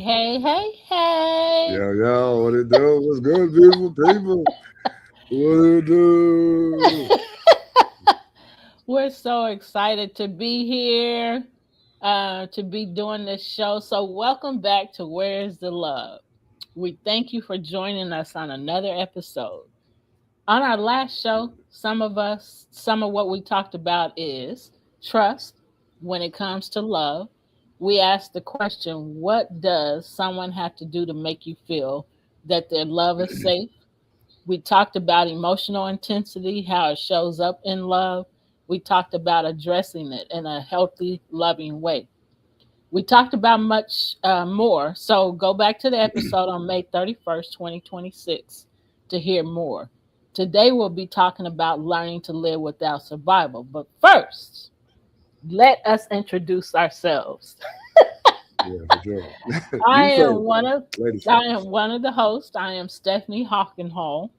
Hey. Yo, what it do? What's good, beautiful people? What it do? We're so excited to be here, to be doing this show. So, welcome back to Where's the Love? We thank you for joining us on another episode. On our last show, some of what we talked about is trust when it comes to love. We asked the question, what does someone have to do to make you feel that their love is safe? We talked about emotional intensity, how it shows up in love. We talked about addressing it in a healthy, loving way. We talked about much more. So go back to the episode on May 31st, 2026 to hear more. Today we'll be talking about learning to live without survival. But first, let us introduce ourselves. Yeah, for sure. I you am first, one of ladies I am first. one of the hosts. I am Stephanie Hawkenhall.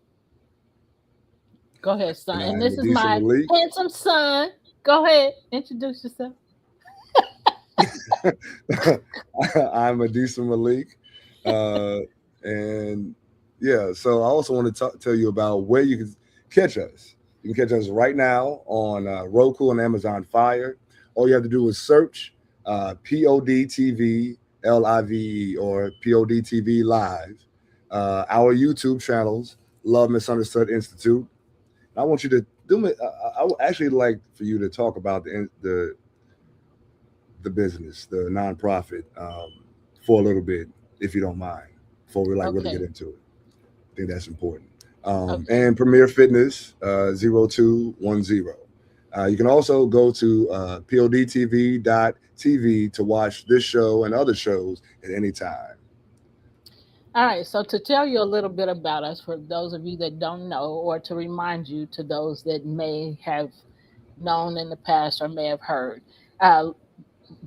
Go ahead, son. And And I'm this is Adisa my Malik. handsome son. Go ahead, introduce yourself. I'm Adisa Malik. Uh, and yeah, so I also want to tell you about where you can catch us. You can catch us right now on Roku and Amazon Fire. All you have to do is search PODTV LIVE or PODTV Live. Our YouTube channels, Love Misunderstood Institute. I want you to do me. I would actually like for you to talk about the business, the nonprofit, for a little bit, if you don't mind, before we like really get Okay. into it. I think that's important. Okay. And Premier Fitness 0210. You can also go to podtv.tv to watch this show and other shows at any time. All right. So to tell you a little bit about us, for those of you that don't know, or to remind you to those that may have known in the past or may have heard, uh,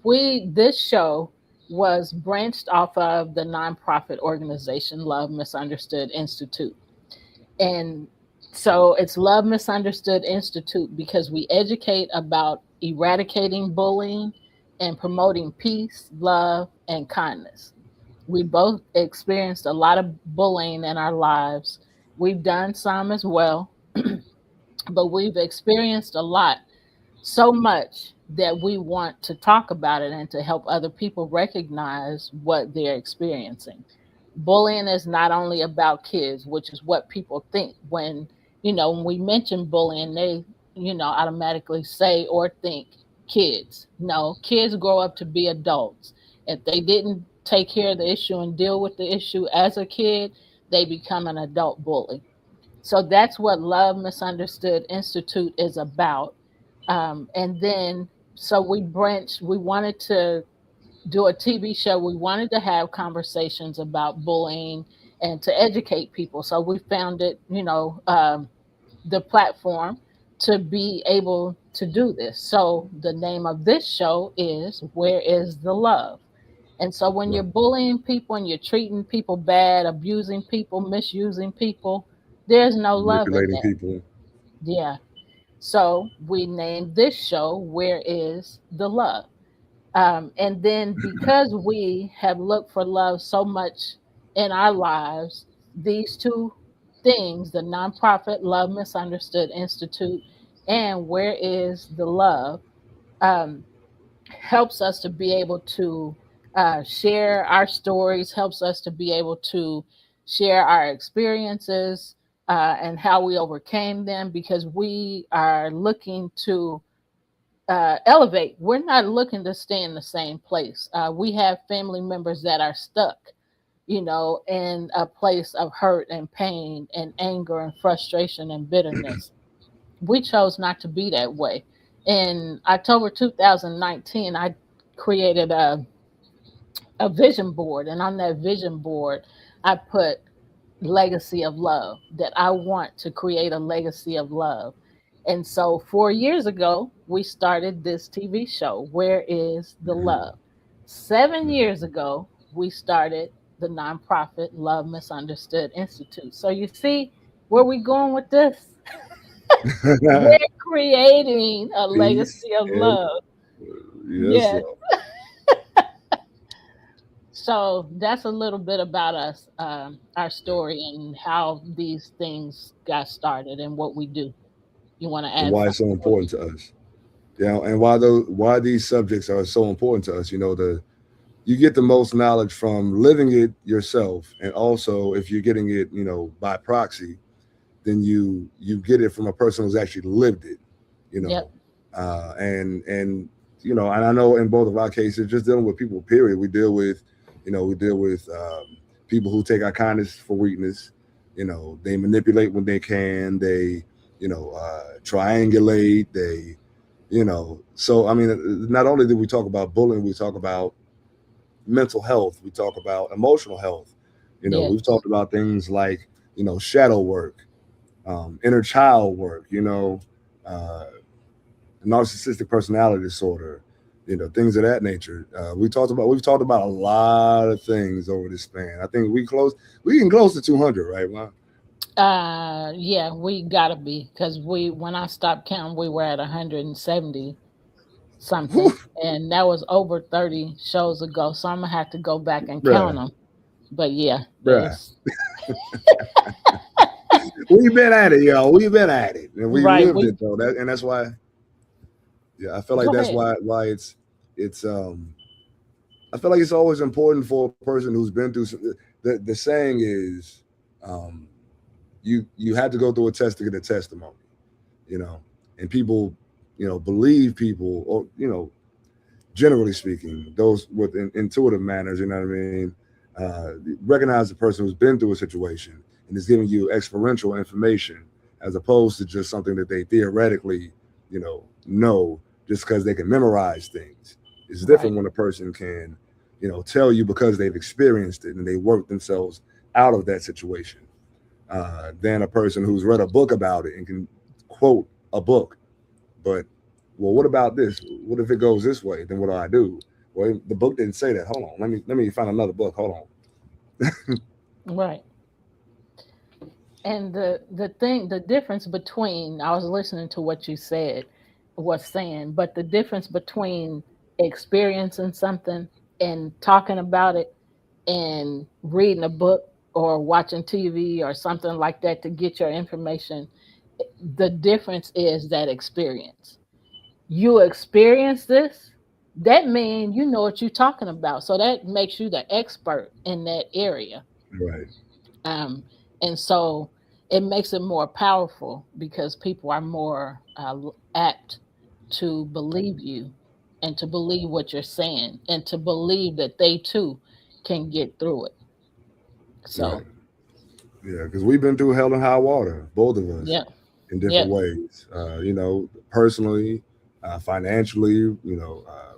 we this show was branched off of the nonprofit organization Love Misunderstood Institute. And so it's Love Misunderstood Institute because we educate about eradicating bullying and promoting peace, love, and kindness. We both experienced a lot of bullying in our lives. We've done some as well, but we've experienced a lot, so much that we want to talk about it and to help other people recognize what they're experiencing. Bullying is not only about kids, which is what people think when we mention bullying, they, automatically say or think kids. No, kids grow up to be adults. If they didn't take care of the issue and deal with the issue as a kid, they become an adult bully. So that's what Love Misunderstood Institute is about. And then, so we wanted to do a TV show. We wanted to have conversations about bullying and to educate people. So we found it, the platform to be able to do this. So the name of this show is Where is the Love? And so when you're Right. bullying people and you're treating people bad, abusing people, misusing people, there's no love in Manipulating there. people. Yeah. So we named this show Where is the Love? And then because we have looked for love so much in our lives, these two things, the nonprofit Love Misunderstood Institute and Where is the Love, um, helps us to be able to share our stories, helps us to be able to share our experiences and how we overcame them because we are looking to elevate. We're not looking to stay in the same place. We have family members that are stuck, in a place of hurt and pain and anger and frustration and bitterness. We chose not to be that way. In October 2019, I created a vision board, and on that vision board, I put legacy of love, that I want to create a legacy of love. And so 4 years ago, we started this TV show, Where is the Mhm. Love? 7 years ago, we started the nonprofit Love Misunderstood Institute. So you see where we going with this? We're creating a Peace legacy of and love. yes, Yes. love. So that's a little bit about us, our story, and how these things got started and what we do. You want to and add why it's so something, Corey? important to us. And why these subjects are so important to us. You get the most knowledge from living it yourself, and also if you're getting it, by proxy, then you get it from a person who's actually lived it. You know, Yep. and and I know in both of our cases, just dealing with people. Period. We deal with people who take our kindness for weakness. They manipulate when they can. They triangulate. So I mean, not only did we talk about bullying, we talk about mental health, we talk about emotional health. We've Yes. talked about things like shadow work, inner child work, uh, narcissistic personality disorder, things of that nature. We've talked about a lot of things over this span. I think we can close to 200, right, Juan? Yeah, we gotta be, because when I stopped counting, we were at 170 something, and that was over 30 shows ago. So I'm gonna have to go back and count Bruh, them. But yeah, bruh. it's We've been at it, y'all. We've been at it, and we right. lived We it though. That's why. Yeah, I feel like go that's ahead. why it's. I feel like it's always important for a person who's been through. The saying is, um, you had to go through a test to get a testimony. You know, and people, believe people, or generally speaking, those with intuitive manners. You know what I mean? Recognize the person who's been through a situation and is giving you experiential information, as opposed to just something that they theoretically, know just because they can memorize things. It's Right. different when a person can, tell you because they've experienced it and they work themselves out of that situation, than a person who's read a book about it and can quote a book. But, well, what about this? What if it goes this way? Then what do I do? Well, the book didn't say that. Hold on, let me find another book. Hold on. Right. And the difference between, I was listening to what you said, was saying, but the difference between experiencing something and talking about it and reading a book or watching TV or something like that to get your information, the difference is that experience. You experience this, that means you know what you're talking about. So that makes you the expert in that area. Right, Um, and so it makes it more powerful because people are more apt to believe you and to believe what you're saying and to believe that they too can get through it. right. So, Yeah, because we've been through hell and high water, both of us, yeah, in yeah, different ways. Personally, financially,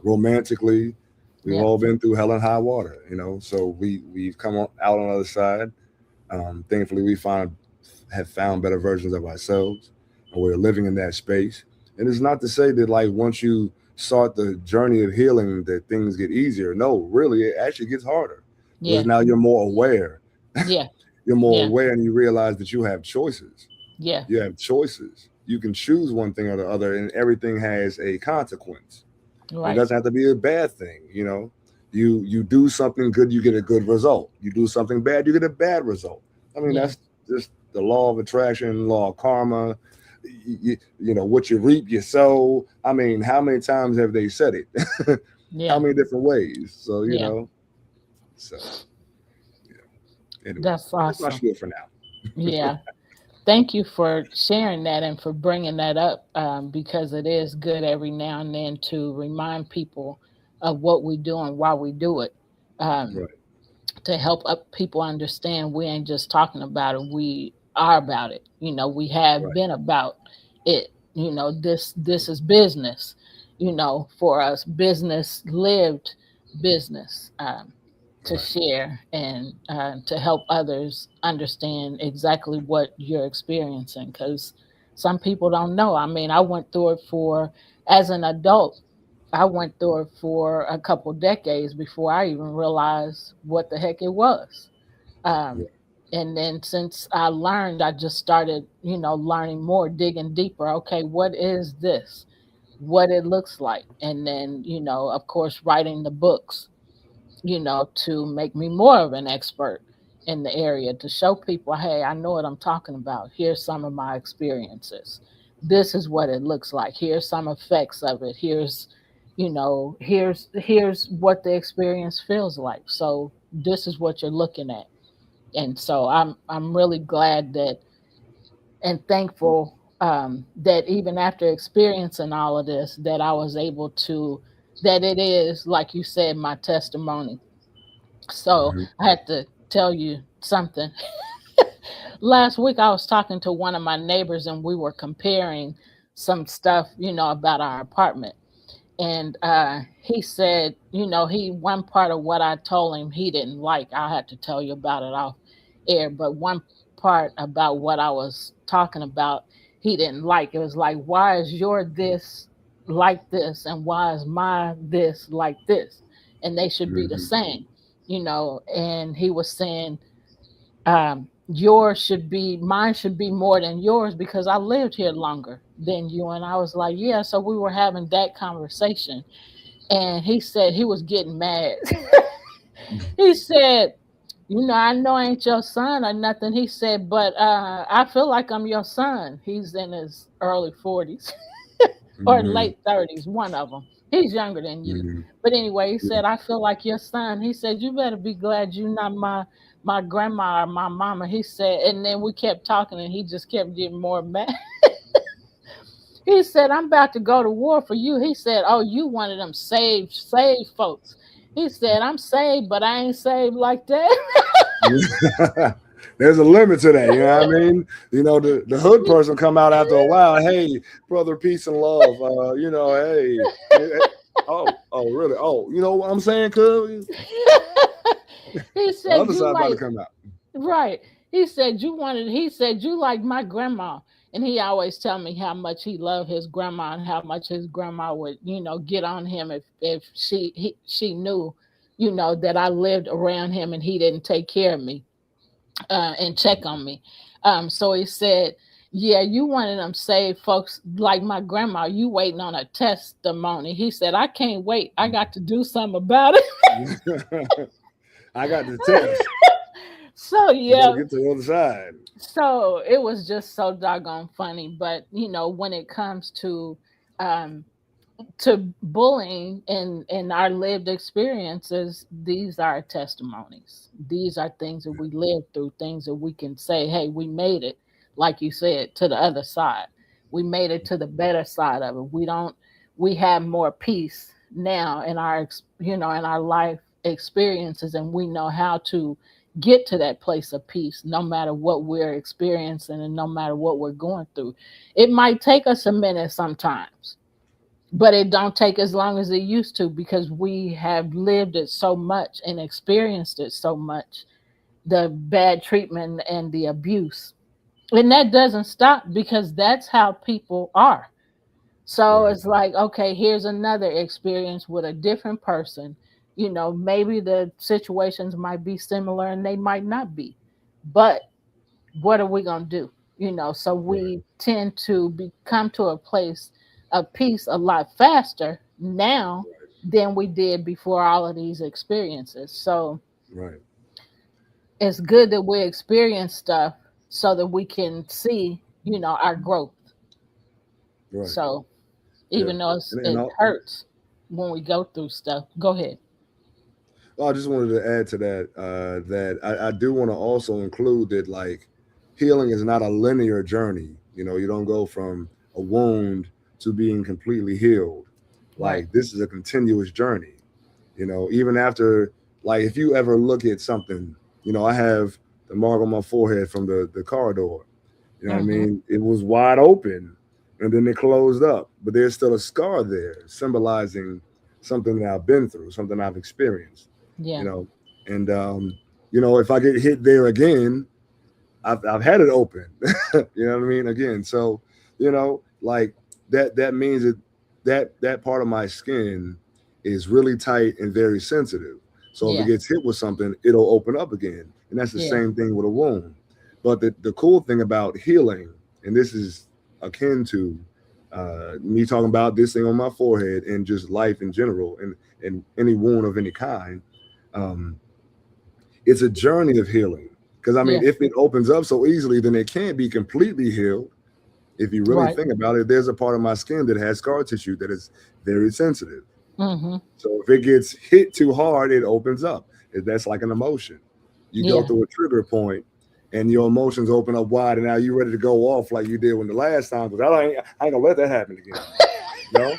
romantically, we've yeah, all been through hell and high water. So we've come out on the other side. Thankfully, we have found better versions of ourselves, and we're living in that space. And it's not to say that, like, once you start the journey of healing that things get easier. No, really, it actually gets harder because yeah, now you're more aware. yeah, You're more yeah, aware, and you realize that you have choices. yeah, You have choices. You can choose one thing or the other, and everything has a consequence. And it right, doesn't have to be a bad thing. You do something good, you get a good result. You do something bad, you get a bad result. I mean, yeah, that's just the law of attraction, law of karma. What you reap, you sow. I mean, how many times have they said it? How yeah, many different ways? So, yeah. so anyway, That's that's my awesome. spiel for now. Yeah. Thank you for sharing that and for bringing that up, because it is good every now and then to remind people of what we do and why we do it, um, Right, to help people understand we ain't just talking about it, we are about it. We have right, been about it. This is business, for us, business lived business, to right, share and to help others understand exactly what you're experiencing, because some people don't know. I mean, I went through it for as an adult. I went through it for a couple decades before I even realized what the heck it was. Um, right, and then since I learned, I just started, learning more, digging deeper. Okay, what is this? What it looks like? And then, of course, writing the books, to make me more of an expert in the area, to show people, hey, I know what I'm talking about. Here's some of my experiences. This is what it looks like. Here's some effects of it. Here's what the experience feels like. So this is what you're looking at. And so I'm really glad that and thankful that even after experiencing all of this, that I was able to, that it is, like you said, my testimony. So Hmm. I had to tell you something. Last week, I was talking to one of my neighbors, and we were comparing some stuff, about our apartment. And he said, he one part of what I told him he didn't like. I had to tell you about it off air, but one part about what I was talking about he didn't like. It was like, why is your this like this, and why is my this like this, and they should be the Hmm. same, And he was saying, yours should be, mine should be more than yours because I lived here longer than you. And I was like, yeah. So we were having that conversation, and he said he was getting mad. He said, I know I ain't your son or nothing. He said, but I feel like I'm your son. He's in his early 40s or Hmm. late 30s, one of them. He's younger than you. Hmm. But anyway, he Yeah. said, I feel like your son. He said, you better be glad you're not my grandma or my mama. He said, and then we kept talking, and he just kept getting more mad. He said, I'm about to go to war for you. He said, oh, you one of them saved folks. He said, I'm saved, but I ain't saved like that. There's a limit to that, you know what I mean? The hood person come out after a while. Hey, brother, peace and love. Hey, oh, really? Oh, you know what I'm saying? Cuz He the said, other you side about to like, come out. right. He said, you like my grandma. And he always tell me how much he loved his grandma and how much his grandma would, get on him if she knew, that I lived around him and he didn't take care of me and check on me. So he said, yeah, you one of them saved folks like my grandma. You waiting on a testimony. He said, I can't wait. I got to do something about it. I got the test. So I got to yeah, get to the other side. so it was just so doggone funny. But when it comes um, to bullying and our lived experiences, these are testimonies. These are things that we lived through, things that we can say, hey, we made it, like you said, to the other side. We made it to the better side of it. We have more peace now in in our life experiences, and we know how to get to that place of peace no matter what we're experiencing and no matter what we're going through. It might take us a minute sometimes, but it don't take as long as it used to because we have lived it so much and experienced it so much, the bad treatment and the abuse. And that doesn't stop because that's how people are. So Right, it's like, okay, here's another experience with a different person. Maybe the situations might be similar and they might not be, but what are we going to do? So right, we tend to come to a place of peace a lot faster now than we did before all of these experiences. So right, it's good that we experience stuff so that we can see, our growth. right. So Yeah. even though And it hurts when we go through stuff, go ahead. well, I just wanted to add to that that I do want to also include that like healing is not a linear journey. You don't go from a wound to being completely healed. Right. Like this is a continuous journey. Even after, like, if you ever look at something, I have the mark on my forehead from the car door. You know what I Mm-hmm. mean? It was wide open and then it closed up, but there's still a scar there symbolizing something that I've been through, something I've experienced, you Yeah. know. And, if I get hit there again, I've had it open, you know what I mean? Again. So, like that means that part of my skin is really tight and very sensitive. So if it Yeah. gets hit with something, it'll open up again. And that's the Yeah. same thing with a wound. But the cool thing about healing, and this is akin to me talking about this thing on my forehead and just life in general and any wound of any kind, um, it's a journey of healing. Because I mean, Yeah. if it opens up so easily, then it can't be completely healed. If you really Right. think about it, there's a part of my skin that has scar tissue that is very sensitive. Mm-hmm. So if it gets hit too hard, it opens up. That's like an emotion. You go Yeah. through a trigger point, and your emotions open up wide, and now you're ready to go off like you did when the last time. Because I ain't gonna let that happen again. You know,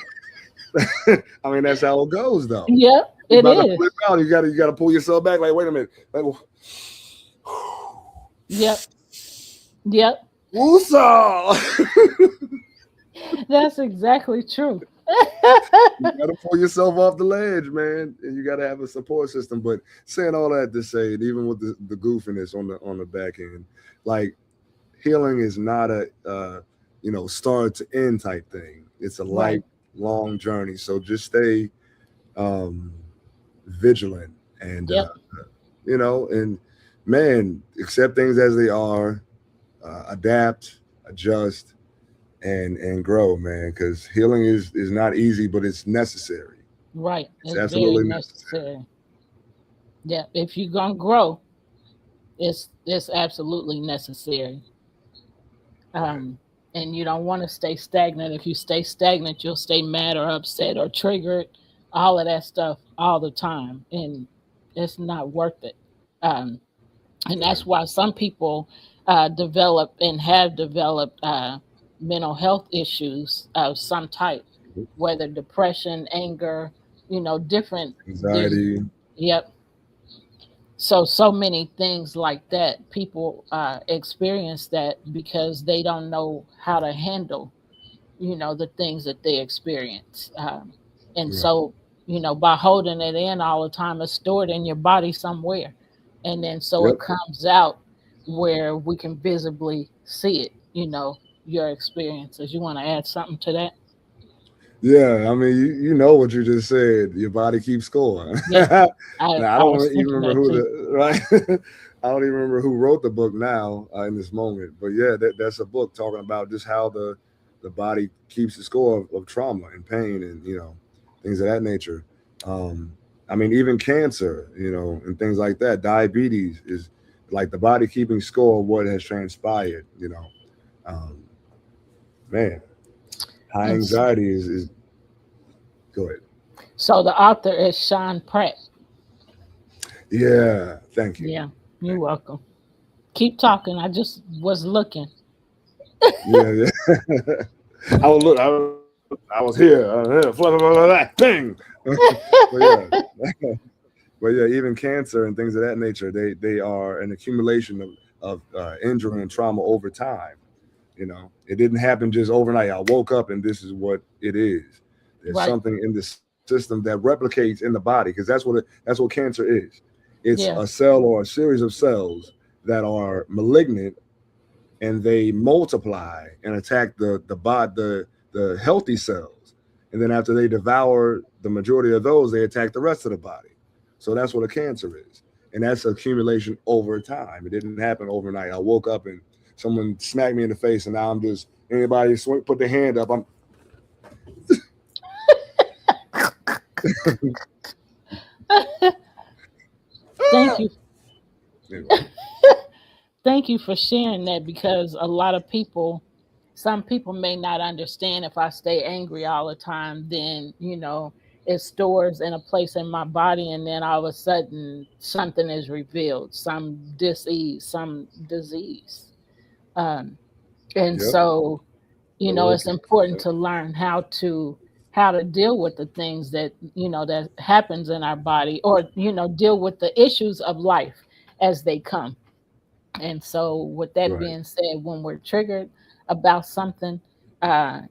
I mean that's how it goes, though. Yep. You're It about to is. flip out. You gotta pull yourself back. Like, wait a minute. Like, Yep. Yep. woosah. That's exactly true. You gotta pull yourself off the ledge, man, and you gotta have a support system. But saying all that to say, even with the goofiness on the back end, like healing is not a start to end type thing. It's a Right. lifelong journey. So just stay um, vigilant and Yep. and man, accept things as they are, adapt, adjust, and grow, man. Because healing is not easy, but it's necessary. Right. It's It's very absolutely necessary. necessary. Yeah. If you're gonna grow, it's absolutely necessary. Right. Um, and you don't want to stay stagnant. If you stay stagnant, you'll stay mad or upset or triggered, all of that stuff all the time, and it's not worth it. Um, and Right. that's why some people develop and have developed mental health issues of some type, whether depression, anger, different. There's, Anxiety. yep. So many things like that. People experience that because they don't know how to handle, the things that they experience. And Right. so, by holding it in all the time, it's stored in your body somewhere. And then so Yep. it comes out where we can visibly see it, your experiences. You want to add something to that? Yeah, I mean, you know what you just said. Your body keeps score. Yeah. Now I I don't was even thinking remember that who too. the right. I don't even remember who wrote the book now in this moment. But yeah, that's a book talking about just how the body keeps the score of trauma and pain and things of that nature. Um, I mean, even cancer, and things like that. Diabetes is like the body keeping score of what has transpired. Man, high And anxiety is go ahead. so the author is Sean Pratt. Yeah, thank you. Yeah, you're Thank welcome. Keep talking. I just was looking. you. Yeah, yeah. I was here, blah, blah, blah, blah, bang. But yeah, but yeah, even cancer and things of that nature, they are an accumulation of injury and trauma over time. It didn't happen just overnight. I woke up and this is what it is. There's Right. something in the system that replicates in the body because that's what cancer is. It's a Yeah. cell or a series of cells that are malignant and they multiply and attack the healthy cells. And then after they devour the majority of those, they attack the rest of the body. So that's what a cancer is. And that's accumulation over time. It didn't happen overnight. I woke up and someone smacked me in the face, and now I'm just anybody put their hand up. I'm Thank you. anyway. Thank you for sharing that because a lot of people, some people may not understand if I stay angry all the time, then, it stores in a place in my body and then all of a sudden something is revealed, some disease, some disease. Um, and Yep. so, it's Okay. important to learn how to deal with the things that, that happens in our body or, deal with the issues of life as they come. And so, with that Right. being said, when we're triggered about something,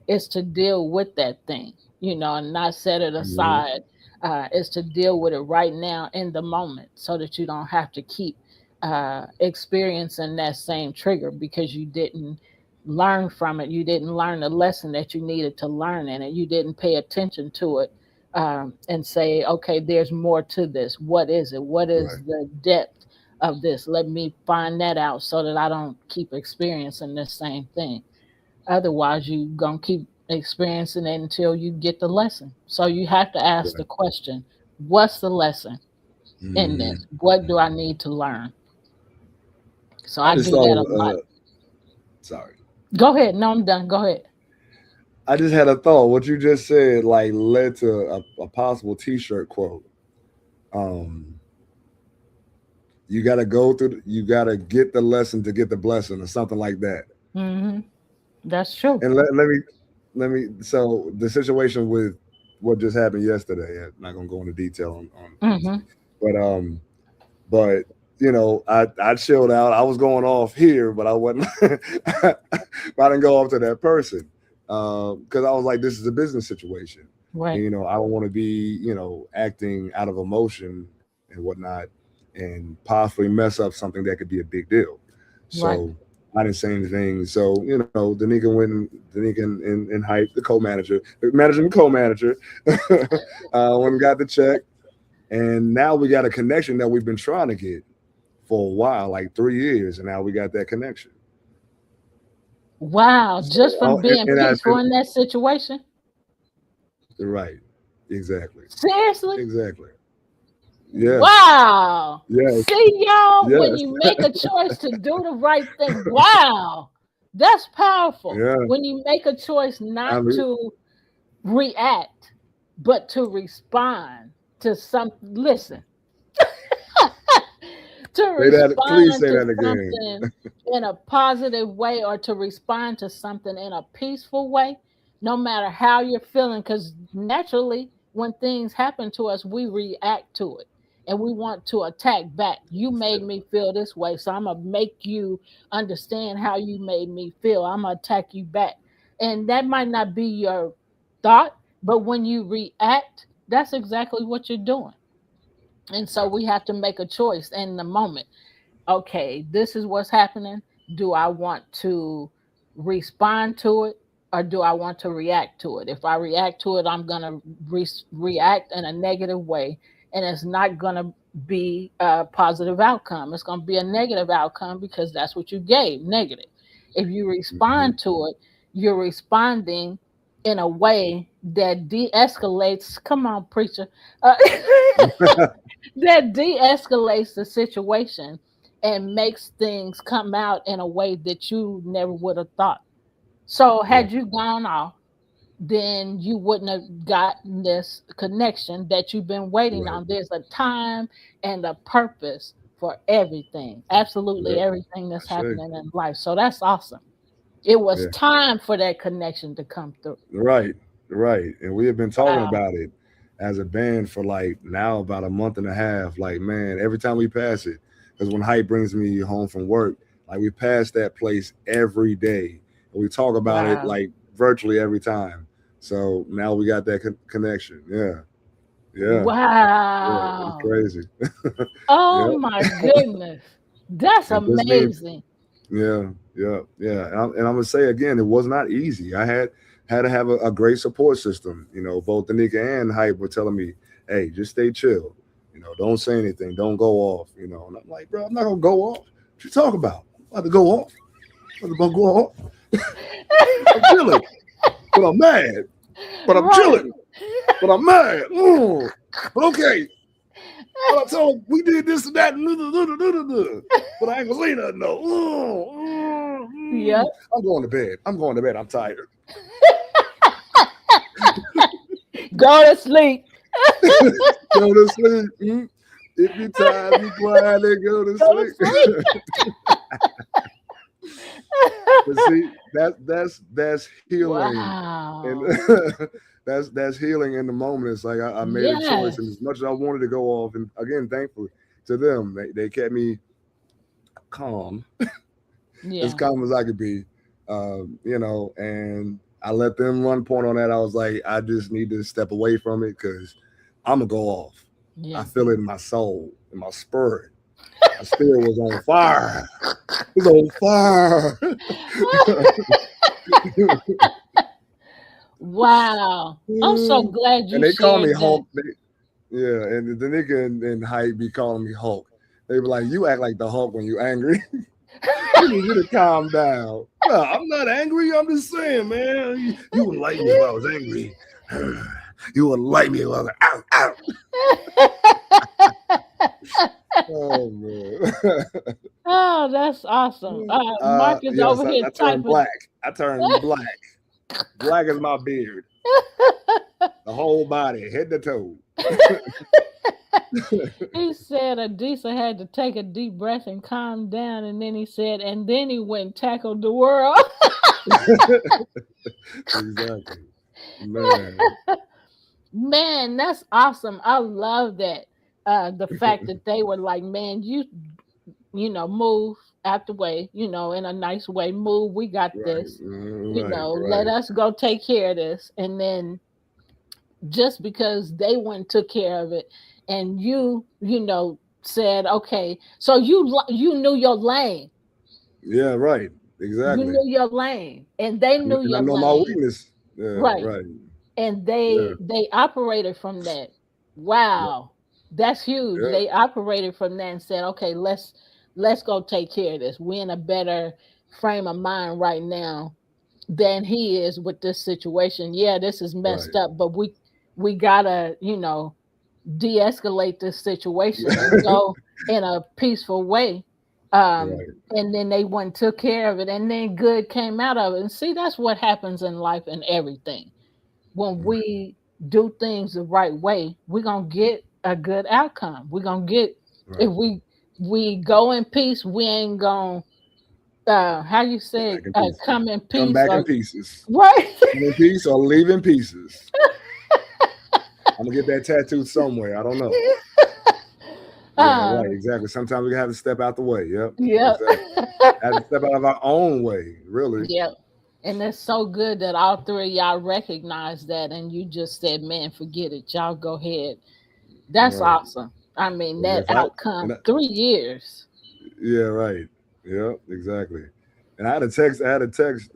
it's to deal with that thing, and not set it Mhm. aside. It's to deal with it right now in the moment so that you don't have to keep experiencing that same trigger because you didn't learn from it. You didn't learn the lesson that you needed to learn in it. You didn't pay attention to it and say, okay, there's more to this. What is it? What Right. is the depth of this? Let me find that out so that I don't keep experiencing the same thing. Otherwise, you're going to keep experiencing it until you get the lesson. So you have to ask Right. the question, what's the lesson? in Hmm. this? What do I need to learn? So I I just do thought that of a lot. sorry. Go ahead. No, I'm done. Go ahead. I just had a thought. What you just said like led to a possible T-shirt quote. Um, you got to go through. You got to get the lesson to get the blessing, or something like that. Hmm. That's true. And let me. So the situation with what just happened yesterday. I'm not gonna go into detail on things, Hmm. but but I chilled out. I was going off here, but I wasn't. I didn't go off to that person because I was like, this is a business situation. And, Right. I don't want to be acting out of emotion and whatnot, and possibly mess up something that could be a big deal. Right. So I didn't say anything. So Danica and Hype, the co-manager, managing co-manager, went and got the check, and now we got a connection that we've been trying to get for a while, like 3 years, and now we got that connection. Wow. So, Just from being and I peaceful in that situation. right, exactly, Seriously. exactly. Yes, Wow. yes, See, y'all, when yes, you make a choice to do the right thing, wow, that's powerful. yeah. When you make a choice I not mean, to react, but to respond to something, listen, to say that. Please respond say to that again. something in a positive way or to respond to something in a peaceful way, no matter how you're feeling. Because naturally, when things happen to us, we react to it and we want to attack back. You made me feel this way, so I'm going to make you understand how you made me feel. I'm going to attack you back. And that might not be your thought, but when you react, that's exactly what you're doing. And so Yeah, we have to make a choice in the moment. Okay, this is what's happening. Do I want to respond to it or do I want to react to it? If I react to it, I'm going to react in a negative way and it's not going to be a positive outcome. It's going to be a negative outcome because that's what you gave, negative. If you hmm, respond to it, you're responding in a way that de escalates. Come on, preacher. Uh, that de escalates the situation and makes things come out in a way that you never would have thought. So, yeah, had you gone off, then you wouldn't have gotten this connection that you've been waiting right, on. There's a time and a purpose for everything, absolutely yeah. everything I that's say, happening in life. So, that's awesome. It was yeah, time for that connection to come through. right, right. And we have been talking Wow. about it as a band for like now about a month and a half. Like, man, every time we pass it, because when Hype brings me home from work, like we pass that place every day, and we talk about it Wow. like virtually every time. So now we got that connection. Yeah, yeah, yeah. It's Wow. crazy. Oh Yeah, my goodness. That's and this being amazing. yeah, yeah, yeah. And I'm gonna say again, it was not easy. I had to have a great support system. Both Danica and Hype were telling me, "Hey, just stay chill. Don't say anything. Don't go off. And I'm like, bro, I'm not gonna go off. What you talking about? I'm about to go off. I'm about to go off. I'm chilling, but I'm mad. But I'm Right. chilling, but I'm mad. But okay. But I told him we did this and that, but I ain't gonna say nothing though. Yep. I'm going to bed. I'm going to bed. I'm tired. Go to sleep. Go to sleep. If you're tired, be quiet and go to Go to sleep. sleep. But see, that's healing, and Wow. that's healing in the moment. It's like I made a choice, and Yes. as much as I wanted to go off, and again, thankfully to them, they kept me calm, as Yeah. calm as I could be, and I let them run point on that. I was like, I just need to step away from it because I'm gonna go off. I Yeah. feel it in my soul, in my spirit. My spirit was on fire. It was on fire. Wow. I'm so glad And you they call me shared that. Hulk. Yeah, and the nigga and Hype be calling me Hulk. They be like, you act like the Hulk when you angry. We need you to calm down. No, I'm not angry. I'm just saying, man. You wouldn't like me if I was angry. You wouldn't like me if I was like, ow, ow. Oh man. Oh, that's awesome. Mark is Yes, over here I turned typing. black. I turned black. Black as my beard. The whole body, head to toe. He said Adisa had to take a deep breath and calm down, and then he said, and then he went and tackled the world. Exactly. Man. Man, that's awesome. I love that. The fact that they were like, man, move out the way, in a nice way. Move, we got Right. this. Right. Let Right. us go take care of this. And then just because they went and took care of it, and said, okay, so you knew your lane. Yeah, right. You Exactly. knew your lane, and they knew And I your know my lane. weakness. Yeah, Right. right. And Yeah. they operated from that. Yeah. Wow, that's huge. Yeah. They operated from that and said, okay, let's go take care of this. We're in a better frame of mind right now than he is with this situation. Yeah, this is messed Right. up, but we gotta, de-escalate this situation and go in a peaceful way. Right. And then they went and took care of it, and then good came out of it. And see, that's what happens in life and everything. When Right. we do things the right way, we're gonna get a good outcome. We're gonna get if Right. we go in peace, we ain't gonna how you Come say back in pieces. come in Come peace back in or pieces. right. Come in peace or leave in pieces. I'm gonna get that tattooed somewhere. I don't know. Yeah, right. um, Exactly. Sometimes we have to step out the way. Yep. yeah. Exactly. Have to step out of our own way. Really. Yeah. And it's so good that all three of y'all recognize that and you just said, man, forget it. Y'all go ahead. That's Right. awesome. I mean, And that if I and outcome, I, 3 years. yeah, right. Yeah, exactly. And I had a text. I had a text.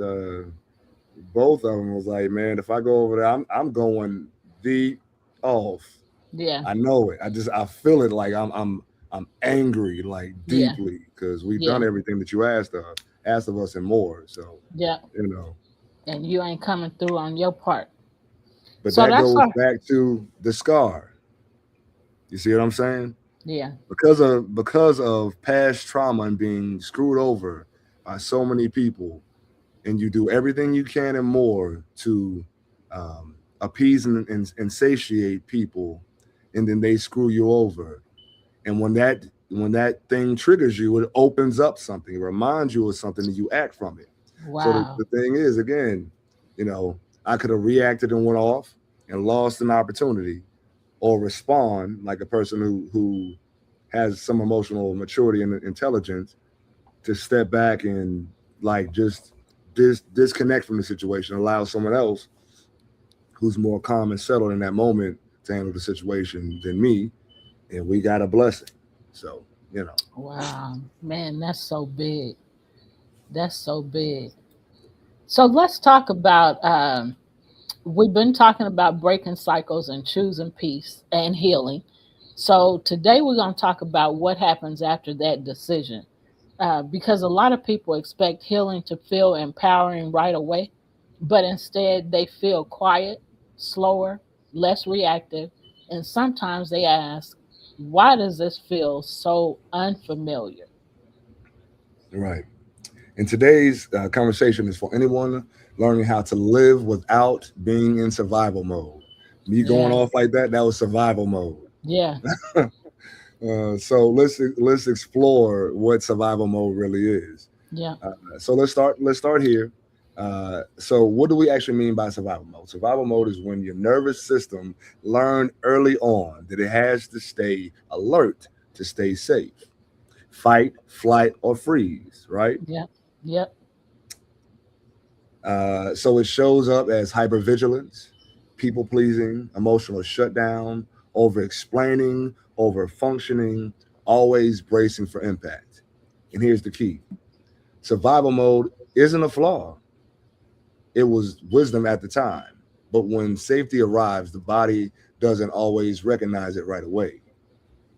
Both of them was like, man, if I go over there, I'm going deep off. Yeah. I know it. I feel it. Like I'm angry, like Yeah. deeply, because we've Yeah. done everything that you asked of us and more. So Yeah. you know, And you ain't coming through on your part. but So that that's goes her. back to the scar. You see what I'm saying? Yeah. Because of past trauma and being screwed over by so many people, and you do everything you can and more to appease and satiate people, and then they screw you over. And when that thing triggers you, it opens up something, it reminds you of something, and you act from it. So the Wow. thing is, again, you know, I could have reacted and went off and lost an opportunity, or respond like a person who has some emotional maturity and intelligence, to step back and like just disconnect from the situation, allow someone else who's more calm and settled in that moment to handle the situation than me, and we got a blessing. So you know, Wow. Man, that's so big. That's so big. So let's talk about we've been talking about breaking cycles and choosing peace and healing. So today we're going to talk about what happens after that decision. Because a lot of people expect healing to feel empowering right away, but instead they feel quiet, slower, less reactive, and sometimes they ask, why does this feel so unfamiliar? right. And today's conversation is for anyone learning how to live without being in survival mode. Me going Yeah, off like that was survival mode. yeah, So let's explore what survival mode really is. yeah. So let's start here. So what do we actually mean by survival mode? Survival mode is when your nervous system learned early on that it has to stay alert to stay safe, fight, flight, or freeze. Right. Yep, yep, So it shows up as hypervigilance, people pleasing, emotional shutdown, over explaining, over functioning, always bracing for impact. And here's the key: survival mode isn't a flaw, it was wisdom at the time. But when safety arrives, the body doesn't always recognize it right away.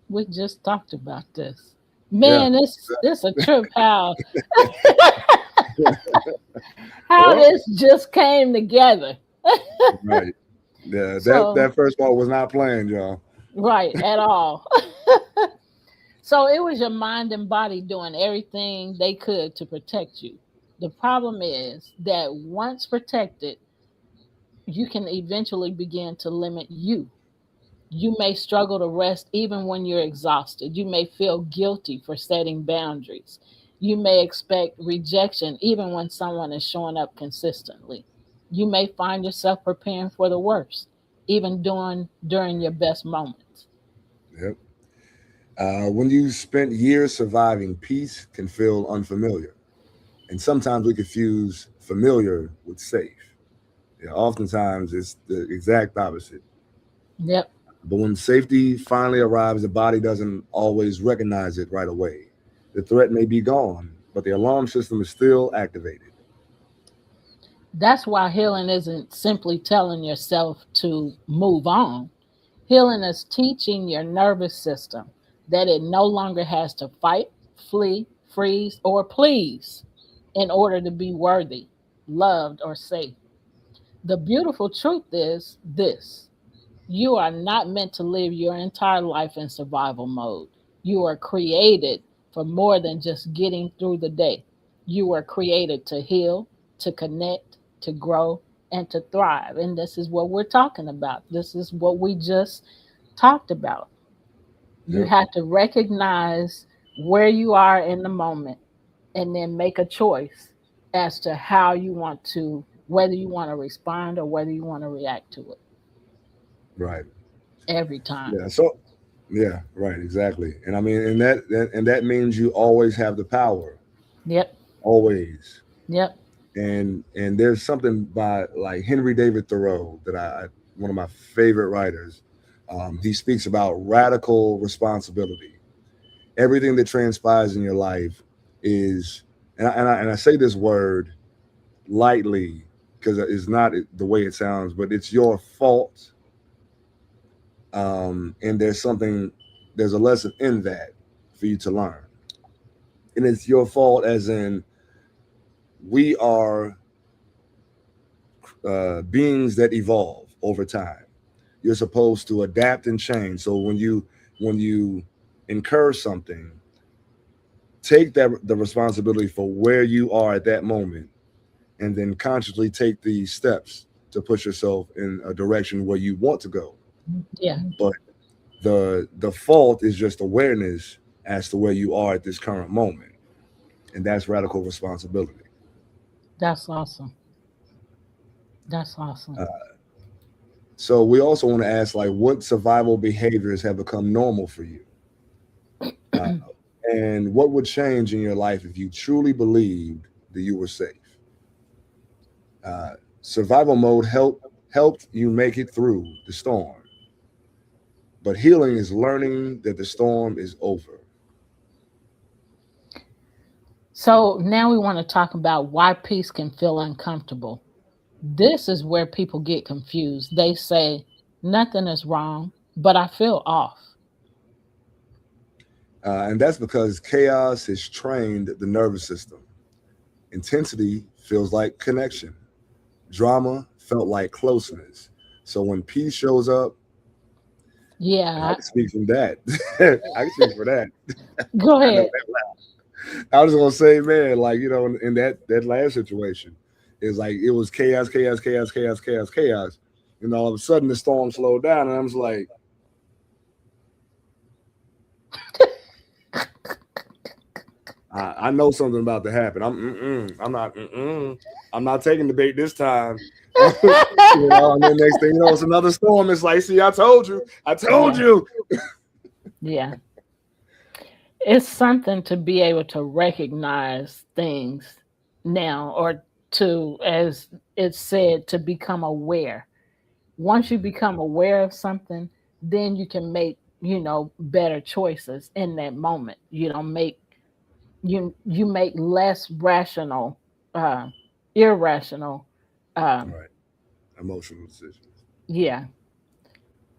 we just talked about this. Yeah. Man, this a trip how Well, this just came together. right. Yeah, that So that first part was not planned, y'all. right at all. So it was your mind and body doing everything they could to protect you. The problem is that once protected, you can eventually begin to limit you. You may struggle to rest even when you're exhausted. You may feel guilty for setting boundaries. You may expect rejection even when someone is showing up consistently. You may find yourself preparing for the worst, even during your best moments. Yep. When you spent years surviving, peace can feel unfamiliar. And sometimes we confuse familiar with safe. Yeah, oftentimes it's the exact opposite. Yep, But when safety finally arrives, the body doesn't always recognize it right away. The threat may be gone, but the alarm system is still activated. that's why healing isn't simply telling yourself to move on. Healing is teaching your nervous system that it no longer has to fight, flee, freeze, or please in order to be worthy, loved, or safe. The beautiful truth is this: you are not meant to live your entire life in survival mode. You are created for more than just getting through the day. You were created to heal, to connect, to grow, and to thrive. And this is what we're talking about. This is what we just talked about. You Yep. have to recognize where you are in the moment and then make a choice as to how you want to, whether you want to respond or whether you want to react to it Right. every time. Yeah. So, yeah, right, exactly. And I mean, and that means you always have the power, Yep. always. Yep. And there's something by like Henry David Thoreau that one of my favorite writers. He speaks about radical responsibility. Everything that transpires in your life is, and I say this word lightly because it's not the way it sounds, but it's your fault. And there's a lesson in that for you to learn. And it's your fault, as in, we are beings that evolve over time. You're supposed to adapt and change. So when you incur something, take that the responsibility for where you are at that moment, and then consciously take these steps to push yourself in a direction where you want to go. Yeah. But the fault is just awareness as to where you are at this current moment, and that's radical responsibility. That's awesome. That's awesome. Uh, so we also want to ask, like, what survival behaviors have become normal for you, uh, and what would change in your life if you truly believed that you were safe. Survival mode helped you make it through the storm, but healing is learning that the storm is over. So now we want to talk about why peace can feel uncomfortable. This is where people get confused. They say, nothing is wrong, but I feel off. And that's because chaos has trained the nervous system. Intensity feels like connection. Drama felt like closeness. So when peace shows up, and I Yeah. can speak from that. I can speak for that. Go I know ahead. that. I was gonna say, man, like, in that last situation, it's like it was chaos, chaos, chaos, chaos, chaos, chaos. And all of a sudden the storm slowed down, and I was like, I know something about to happen. I'm not taking the bait this time. And then next thing you know, it's another storm. It's like, see, I told Yeah. you. Yeah. It's something to be able to recognize things now, or to, as it's said, to become aware. Once you become aware of something, then you can make, better choices in that moment. You make less rational, uh, irrational. um, Right, emotional decisions. yeah.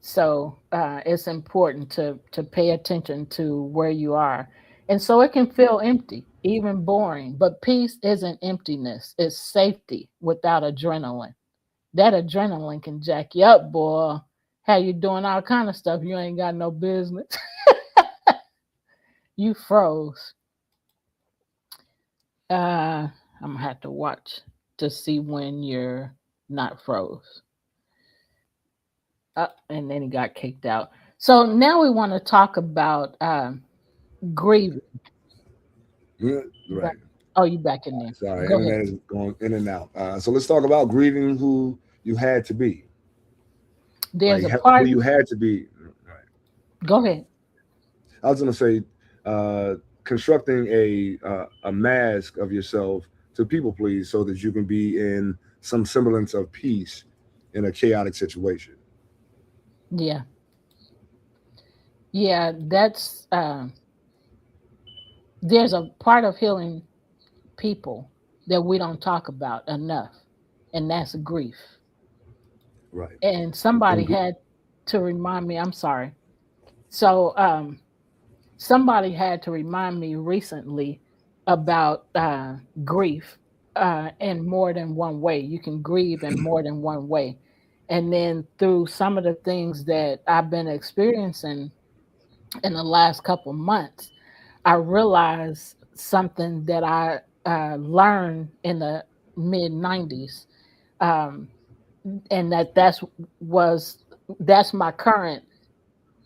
So it's important to pay attention to where you are, and so it can feel empty, even boring. But peace isn't emptiness; it's safety without adrenaline. That adrenaline can jack you up, boy. How you doing all kind of stuff you ain't got no business. You froze. Uh, I'm gonna have to watch to see when you're not froze. And then he got kicked out. So now we want to talk about grieving. Yeah, Back. right. Oh, you back in there. Sorry, Go ahead. internet is going in and out. So let's talk about grieving who you had to be, There's like a who part. you had to be. Right. Go ahead. I was gonna say, constructing a mask of yourself to people please, so that you can be in some semblance of peace in a chaotic situation. Yeah, yeah. That's there's a part of healing people that we don't talk about enough, and that's grief. Right. And somebody And had to remind me. I'm sorry. So somebody had to remind me recently about grief in more than one way. You can grieve in more than one way. And then through some of the things that I've been experiencing in the last couple months, I realized something that I learned in the mid 90s. Um, and was that's my current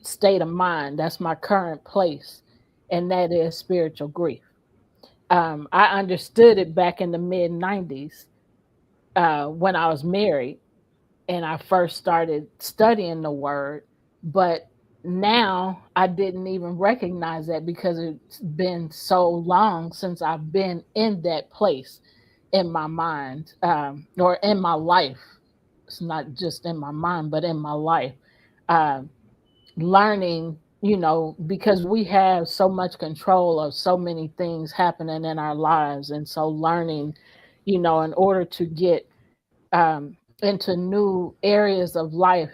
state of mind. That's my current place, and that is spiritual grief. I understood it back in the mid 90s when I was married and I first started studying the word. But now I didn't even recognize that because it's been so long since I've been in that place in my mind or in my life. It's not just in my mind, but in my life. Um, Learning, because we have so much control of so many things happening in our lives. And so learning, in order to get into new areas of life,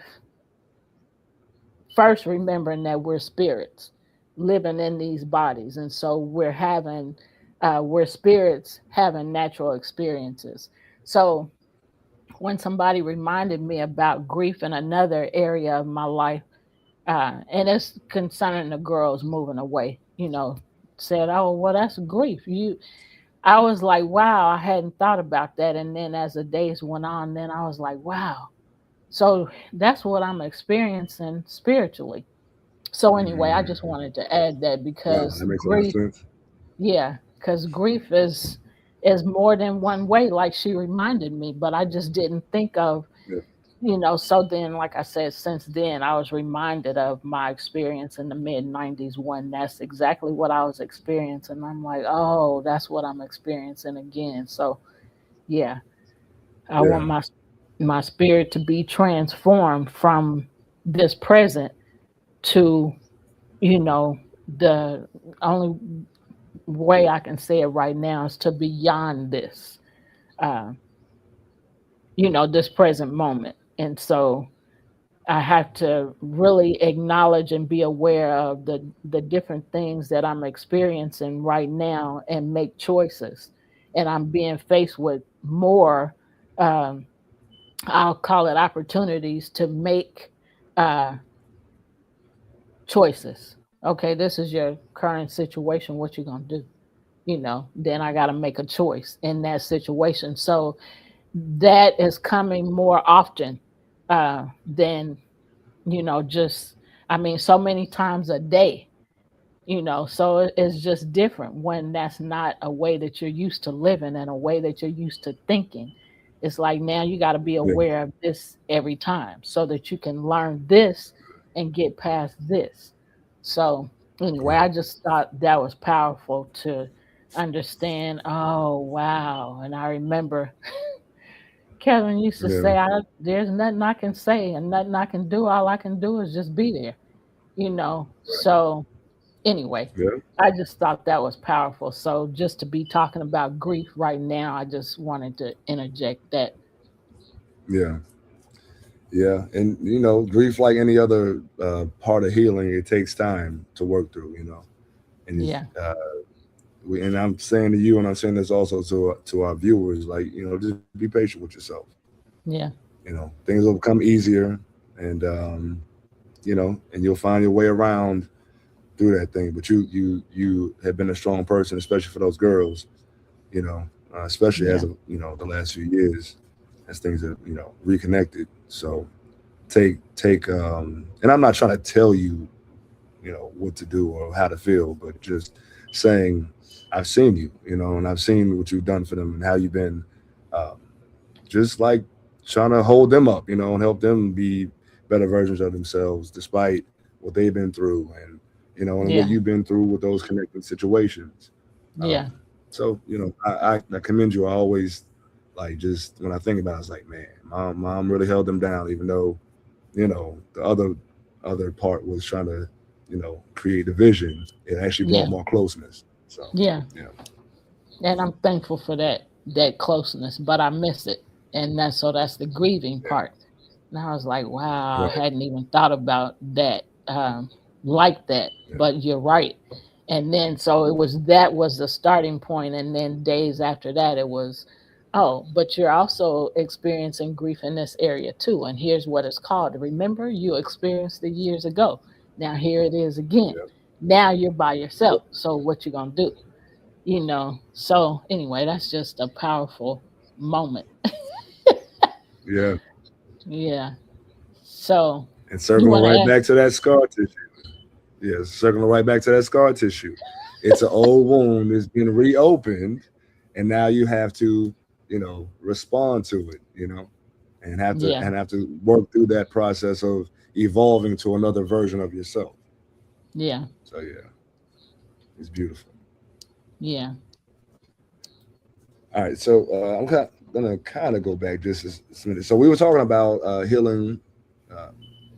first remembering that we're spirits living in these bodies. And so we're spirits having natural experiences. So when somebody reminded me about grief in another area of my life, and it's concerning the girls moving away, said, "Oh, well, that's grief." I was like, "Wow, I hadn't thought about that." And then as the days went on, then I was like, "Wow." So that's what I'm experiencing spiritually. So anyway, I just mm, wanted to add that wow, because that makes a lot of grief, sense. yeah, because grief is more than one way, like she reminded me, but I just didn't think of. Yeah, So then, like I said, since then, I was reminded of my experience in the mid 90s when that's exactly what I was experiencing. I'm like, oh, that's what I'm experiencing again. So, yeah, I yeah, want my spirit to be transformed from this present to, you know, the only way I can say it right now is to beyond this, uh, this present moment. And so, I have to really acknowledge and be aware of the different things that I'm experiencing right now and make choices. And I'm being faced with more, um, I'll call it opportunities to make uh, choices. Okay, this is your current situation. What you gonna do? Then I got to make a choice in that situation. So that is coming more often than just, I mean, so many times a day, so it's just different when that's not a way that you're used to living and a way that you're used to thinking. It's like now you got to be yeah, aware of this every time so that you can learn this and get past this. So anyway, right. I just thought that was powerful to understand. Oh, wow. And I remember Kevin used to Yeah, say, there's nothing I can say and nothing I can do. All I can do is just be there. So anyway, yeah, I just thought that was powerful. So just to be talking about grief right now, I just wanted to interject that. yeah, yeah. And grief, like any other part of healing, it takes time to work through. And Yeah, and I'm saying to you, and I'm saying this also to our viewers, like just be patient with yourself. yeah, Things will become easier, and and you'll find your way around through that thing. But you have been a strong person, especially for those girls. You know, especially as Yeah. of the last few years, as things have reconnected. So take and I'm not trying to tell you what to do or how to feel, but just saying I've seen you, and I've seen what you've done for them and how you've been um, just like trying to hold them up, and help them be better versions of themselves despite what they've been through, and what Yeah. you've been through with those connecting situations. Um, Yeah. so I commend you. I always like, just when I think about it, I was like, man, mom really held them down, even though the other part was trying to create division. It actually brought Yeah. more closeness. So Yeah. yeah, And I'm thankful for that closeness, but I miss it. And that's the grieving yeah, part. And I was like, wow, I right, hadn't even thought about that like that. yeah, But you're right. And then so it was that was the starting point, and then days after that it was, oh, but you're also experiencing grief in this area too. And here's what it's called. Remember, you experienced it years ago. Now here it is again. yeah, Now you're by yeah, yourself. So what you gonna do? So anyway, that's just a powerful moment. yeah. Yeah. So And you circling want to right ask? back to that scar tissue. Yeah, circling right back to that scar tissue. It's an old wound that's been reopened, and now you have to, respond to it, and have to Yeah. work through that process of evolving to another version of yourself. Yeah. So yeah, it's beautiful. Yeah. All right, so gonna kind of go back just a minute. So we were talking about healing. Uh,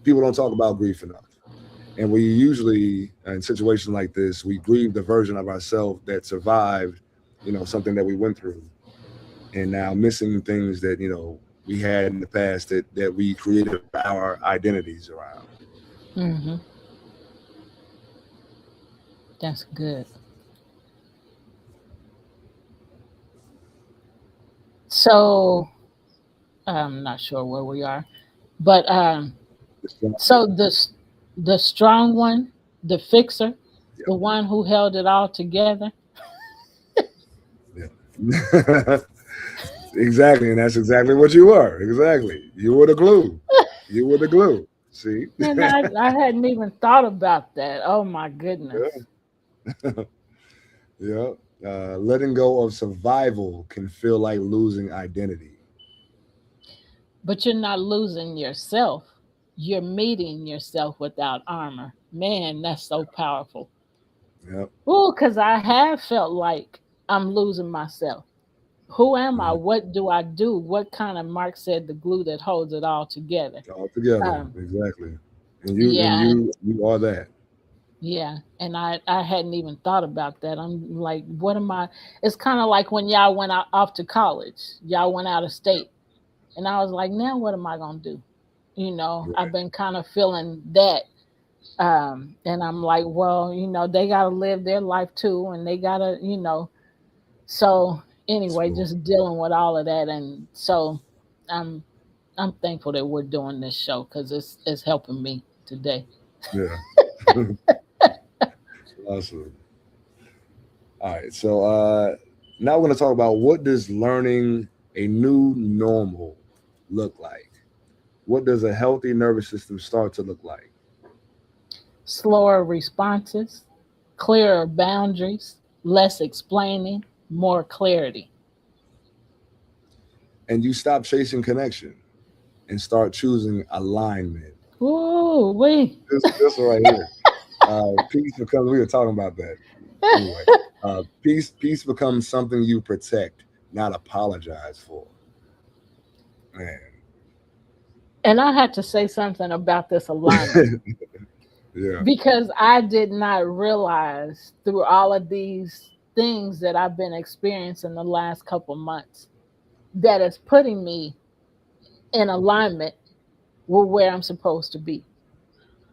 People don't talk about grief enough, and we usually, in situations like this, we grieve the version of ourselves that survived, something that we went through, and now missing things that we had in the past that we created our identities around. Hmm. That's good. So I'm not sure where we are, but It's not- so the strong one, the fixer, yeah, the one who held it all together. yeah. Exactly, and that's exactly what you were. Exactly, you were the glue. You were the glue. See. And I hadn't even thought about that. Oh my goodness. Yeah. Letting go of survival can feel like losing identity. But you're not losing yourself. You're meeting yourself without armor. Man, that's so powerful. Yep. Oh, because I have felt like I'm losing myself. Who am I? Mhm. What do I do? What kind of Mark said the glue that holds it all together? All together, Um, exactly. And you and yeah, you you are that. yeah. And I hadn't even thought about that. I'm like, what am I? It's kind of like when y'all went out off to college. Y'all went out of state. And I was like, now what am I gonna do? I've Right. been kind of feeling that. And I'm like, well, they gotta live their life too, and they gotta. So anyway, So just dealing with all of that, and so I'm I'm thankful that we're doing this show because it's helping me today. yeah. Awesome. All right. So now we're gonna talk about, what does learning a new normal look like? What does a healthy nervous system start to look like? Slower responses, clearer boundaries, less explaining, more clarity. And you stop chasing connection and start choosing alignment. Ooh, we. This one right here. Peace becomes. We were talking about that anyway. Peace becomes something you protect, not apologize for. Man, And I had to say something about this alignment yeah, because I did not realize through all of these things that I've been experiencing the last couple months that it's putting me in alignment with where I'm supposed to be.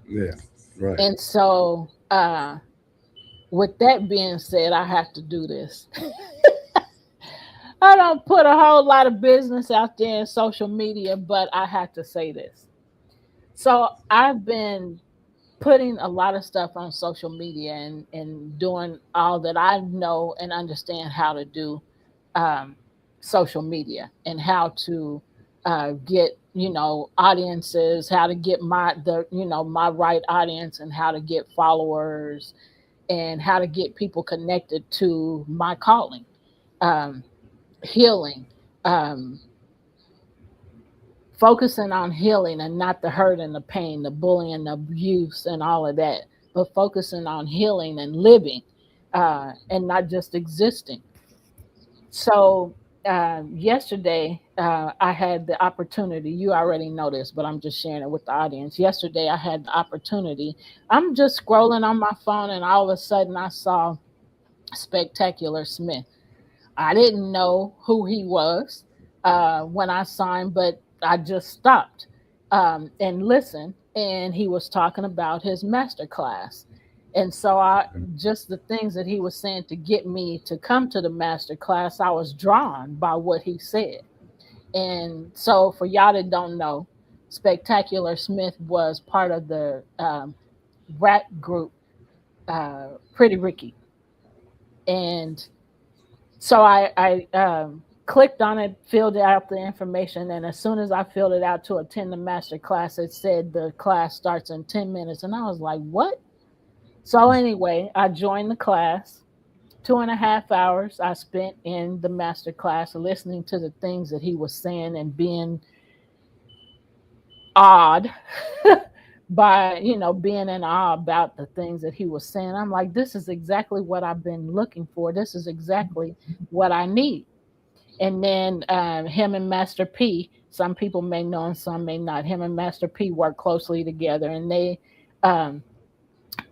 yeah, right. And so, with that being said, I have to do this. I don't put a whole lot of business out there in social media, but I have to say this. So I've been putting a lot of stuff on social media and doing all that I know and understand how to do, um, social media, and how to get, audiences, how to get my right audience, and how to get followers, and how to get people connected to my calling, um, healing, um, focusing on healing and not the hurt and the pain, the bullying, the abuse, and all of that, but focusing on healing and living, and not just existing. So, yesterday, I had the opportunity. You already know this, but I'm just sharing it with the audience. Yesterday, I had the opportunity. I'm just scrolling on my phone, and all of a sudden, I saw Spectacular Smith. I didn't know who he was when I saw him, but I just stopped and listened. And he was talking about his master class. And so I just the things that he was saying to get me to come to the master class, I was drawn by what he said. And so for y'all that don't know, Spectacular Smith was part of the rap group Pretty Ricky. And so I clicked on it, filled out the information, and as soon as I filled it out to attend the master class, it said the class starts in 10 minutes. And I was like, what? So anyway, I joined the class. 2.5 hours I spent in the master class listening to the things that he was saying and being awed by, being in awe about the things that he was saying. I'm like, this is exactly what I've been looking for. This is exactly what I need. And then him and Master P, some people may know and some may not. Him and Master P work closely together, and um,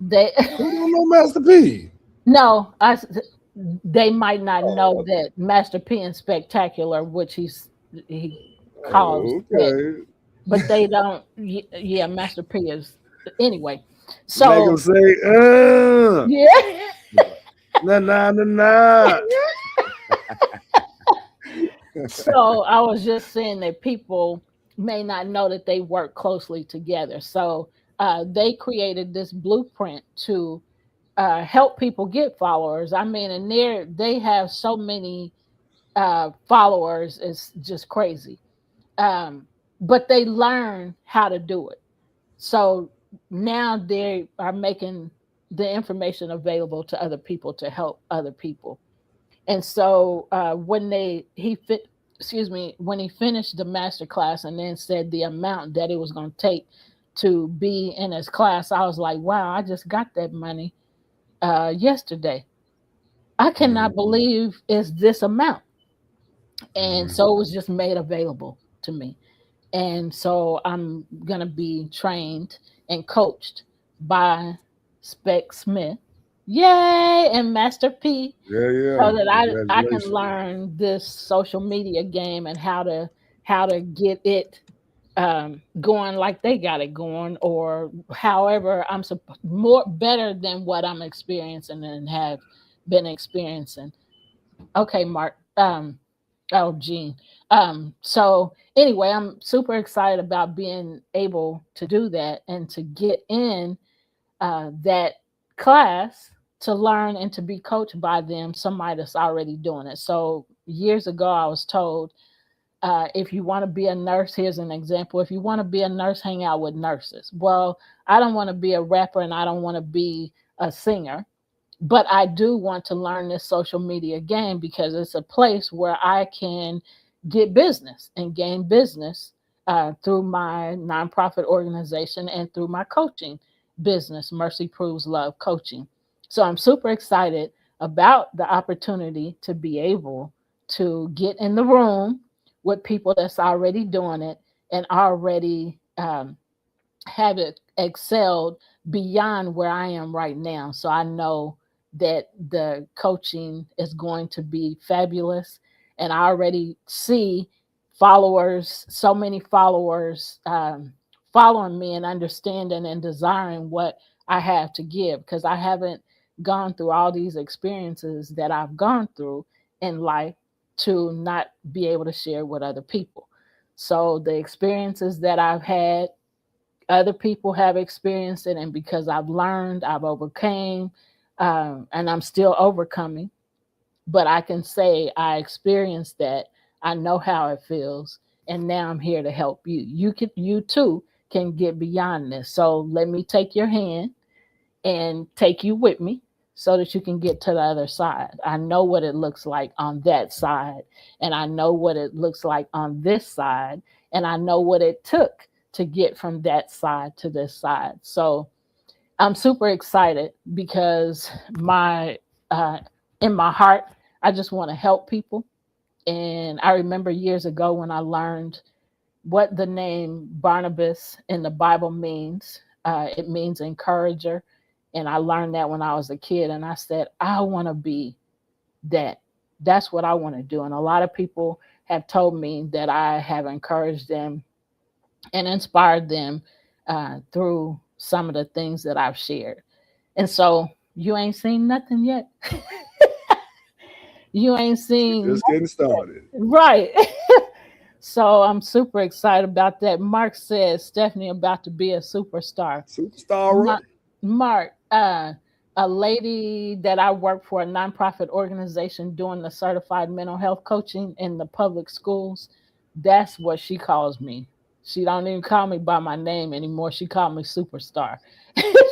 they Who don't know Master P? no, they might not know that Master P and Spectacular, which he calls Oh, that, okay. but they don't. Yeah, Master P is anyway. Make him So say, yeah. nah, nah, nah, nah. So I was just saying that people may not know that they work closely together. So they created this blueprint to help people get followers. I mean, and they have so many followers, it's just crazy. But they learn how to do it. So now they are making the information available to other people to help other people. And so when excuse me, when he finished the master class and then said the amount that it was going to take to be in his class, I was like, wow, I just got that money yesterday. I cannot Mhm, believe it's this amount. And mhm. so it was just made available to me. And so I'm going to be trained and coached by Spec Smith. Yay! And Master P, Yeah, so yeah. that I can Congratulations. learn this social media game and how to get it going like they got it going, or however more better than what I'm experiencing and have been experiencing. Okay, Mark. Oh, Gene. So anyway, I'm super excited about being able to do that and to get in that class to learn and to be coached by them, somebody that's already doing it. So years ago, I was told, if you want to be a nurse, here's an example. If you want to be a nurse, hang out with nurses. Well, I don't want to be a rapper and I don't want to be a singer, but I do want to learn this social media game because it's a place where I can get business and gain business through my nonprofit organization and through my coaching business, Mercy Proves Love Coaching. So I'm super excited about the opportunity to be able to get in the room with people that's already doing it and already have it excelled beyond where I am right now. So I know that the coaching is going to be fabulous. And I already see followers, so many followers following me and understanding and desiring what I have to give because I haven't gone through all these experiences that I've gone through in life to not be able to share with other people. So the experiences that I've had Other people have experienced it, and because I've learned, I've overcame, and I'm still overcoming. But I can say I experienced that. I know how it feels, and now I'm here to help you. You too can get beyond this. So let me take your hand and take you with me so that you can get to the other side. I know what it looks like on that side, and I know what it looks like on this side, and I know what it took to get from that side to this side. So I'm super excited because my uh, in my heart, I just want to help people. And I remember years ago when I learned what the name Barnabas in the Bible means. It means encourager. And I learned that when I was a kid. And I said, I want to be that. That's what I want to do. And a lot of people have told me that I have encouraged them and inspired them through some of the things that I've shared. And so you ain't seen nothing yet. You ain't You're seen just getting started. nothing. Right. So I'm super excited about that. Mark says Stephanie about to be a superstar. Superstar. Mark, Mark, a lady that I work for, a nonprofit organization doing the certified mental health coaching in the public schools. That's what she calls me. She don't even call me by my name anymore. She called me superstar.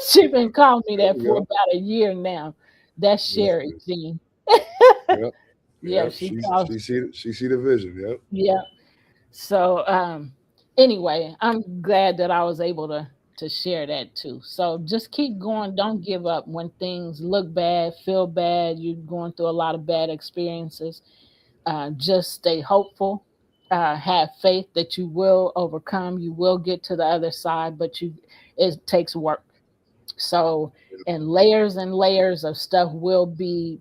She been calling me There that we for go. about a year now. That's Sherry Listen. Jean. Yep. Yeah, Yep. she calls. She see the vision. Yep. Yeah. So anyway, I'm glad that I was able to share that too. So just keep going. Don't give up when things look bad, feel bad. You're going through a lot of bad experiences. Just stay hopeful. Have faith that you will overcome. You will get to the other side, but it takes work. So and layers of stuff will be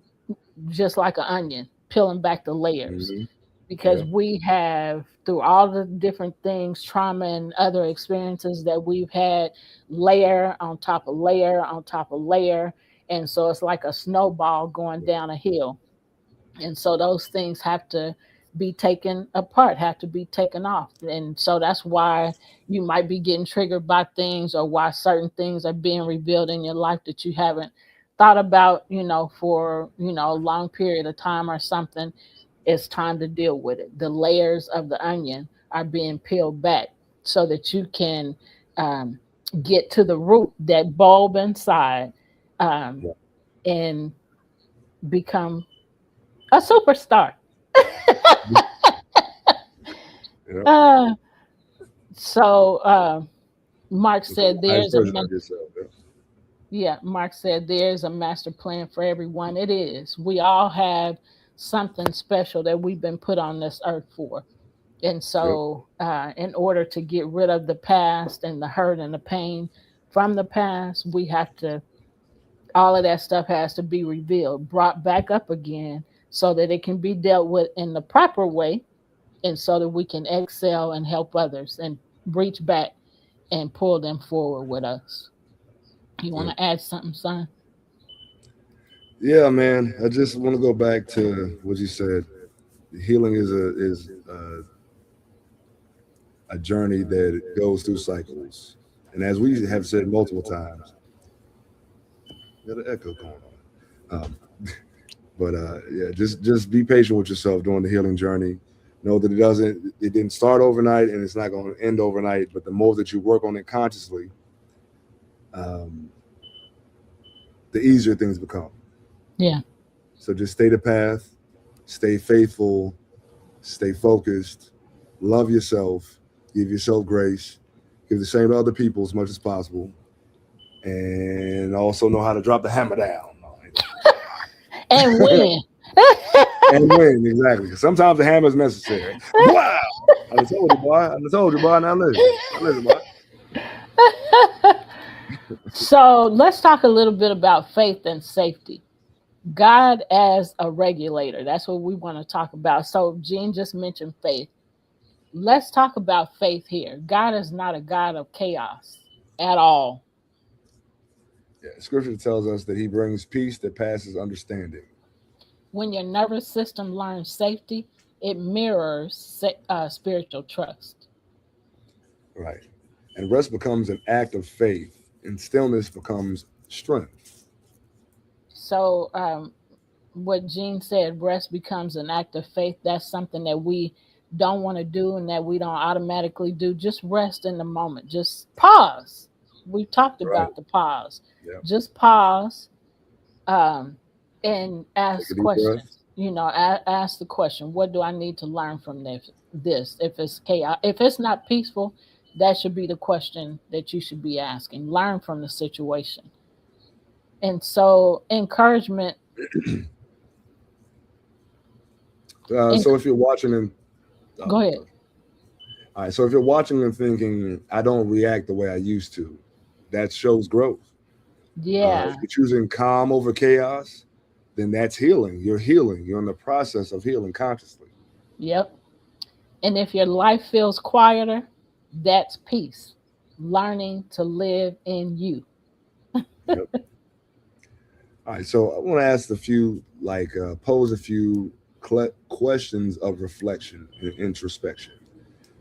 just like an onion, peeling back the layers Hmm. because Yep. we have through all the different things, trauma and other experiences that we've had, layer on top of layer on top of layer, and so it's like a snowball going down a hill. And so those things have to be taken apart, have to be taken off. And so that's why you might be getting triggered by things, or why certain things are being revealed in your life that you haven't thought about, for a long period of time or something. It's time to deal with it. The layers of the onion are being peeled back so that you can um, get to the root, that bulb inside, um, Yep. and become a superstar. Yep. uh, so Mark Become said the highest there's a version of yourself. Yep. yeah. Mark said there's a master plan for everyone. It is. We all have something special that we've been put on this earth for. And Yep. so, in order to get rid of the past and the hurt and the pain from the past, we have to, all of that stuff has to be revealed, brought back up again so that it can be dealt with in the proper way, and so that we can excel and help others and reach back and pull them forward with us. You want Yep. to add something, son? Yeah, man. I just want to go back to what you said. Healing is a journey that goes through cycles, and as we have said multiple times, got an echo going on. But yeah, just be patient with yourself during the healing journey. Know that it didn't start overnight, and it's not going to end overnight. But the more that you work on it consciously, um, the easier things become. Yeah. So just stay the path, stay faithful, stay focused, love yourself, give yourself grace, give the same to other people as much as possible, and also know how to drop the hammer down. And win. And win, exactly. 'Cause sometimes the hammer is necessary. Wow! I done told you, boy. I done told you, boy. Now listen. Now listen, boy. So let's talk a little bit about faith and safety. God as a regulator. That's what we want to talk about. So Gene just mentioned faith. Let's talk about faith here. God is not a God of chaos at all. Yeah, scripture tells us that he brings peace that passes understanding. When your nervous system learns safety, it mirrors spiritual trust. Right. and rest becomes an act of faith, and stillness becomes strength. So, what Gene said, rest becomes an act of faith. That's something that we don't want to do and that we don't automatically do. Just rest in the moment. Just pause. We talked Right. about the pause. Yeah. Just pause, um, and Take a ask deep breath. questions. Ask the question: what do I need to learn from this? If it's chaos, if it's not peaceful, that should be the question that you should be asking. Learn from the situation. And so, encouragement. So if you're watching and Go ahead. okay. All right, so if you're watching and thinking, I don't react the way I used to, that shows growth. If Yeah. you're choosing calm over chaos, then that's healing. You're healing. You're in the process of healing consciously. Yep. And if your life feels quieter, that's peace. Learning to live in you. Yep. All right, so I want to ask a few, pose a few questions of reflection and introspection.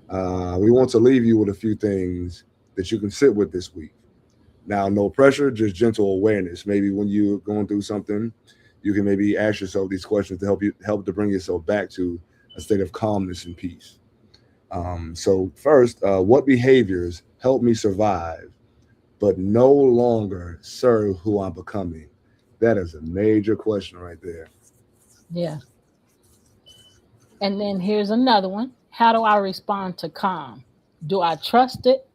We want to leave you with a few things that you can sit with this week. Now, no pressure, just gentle awareness. Maybe when you're going through something, you can maybe ask yourself these questions to help to bring yourself back to a state of calmness and peace. So first, what behaviors help me survive, but no longer serve who I'm becoming? That is a major question right there. Yeah. And then here's another one. How do I respond to calm? Do I trust it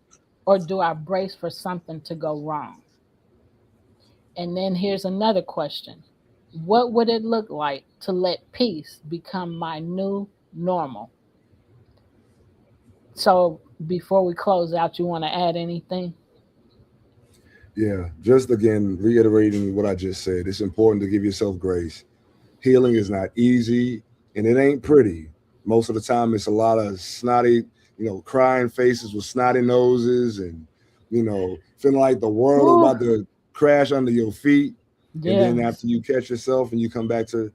or do I brace for something to go wrong? And then here's another question. What would it look like to let peace become my new normal? So before we close out, you want to add anything? Yeah, just again, reiterating what I just said, it's important to give yourself grace. Healing is not easy and it ain't pretty. Most of the time, it's a lot of snotty, crying faces with snotty noses and, feeling like the world is Woo. about to crash under your feet. And then Yes. after you catch yourself and you come back to